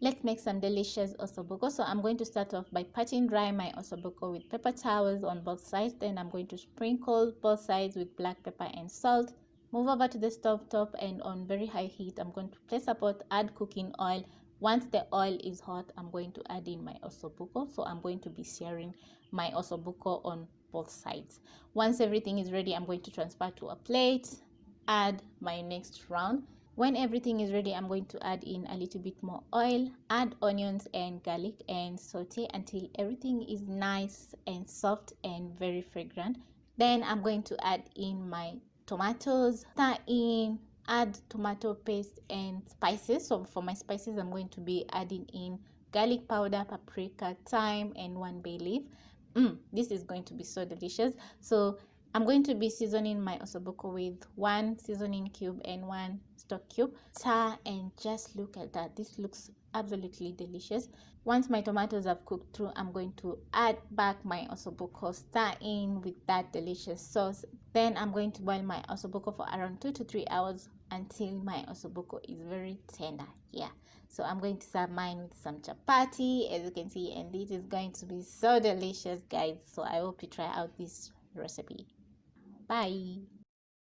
Let's make some delicious ossobuco. So I'm going to start off by patting dry my ossobuco with paper towels on both sides. Then I'm going to sprinkle both sides with black pepper and salt. Move over to the stove top, and on very high heat I'm going to place a pot, add cooking oil. Once the oil is hot, I'm going to add in my ossobuco. So I'm going to be searing my ossobuco on both sides. Once everything is ready, I'm going to transfer to a plate, add my next round. When everything is ready, I'm going to add in a little bit more oil, add onions and garlic, and saute until everything is nice and soft and very fragrant. Then I'm going to add in my tomatoes, stir in, add tomato paste and spices. So for my spices, I'm going to be adding in garlic powder, paprika, thyme, and 1 bay leaf. This is going to be so delicious. So I'm going to be seasoning my ossobuco with 1 seasoning cube and 1 stock cube. Stir, and just look at that. This looks absolutely delicious. Once my tomatoes have cooked through, I'm going to add back my ossobuco, stir in with that delicious sauce. Then I'm going to boil my ossobuco for around 2 to 3 hours until my ossobuco is very tender. Yeah, so I'm going to serve mine with some chapati, as you can see, and this is going to be so delicious, guys. So I hope you try out this recipe. Bye.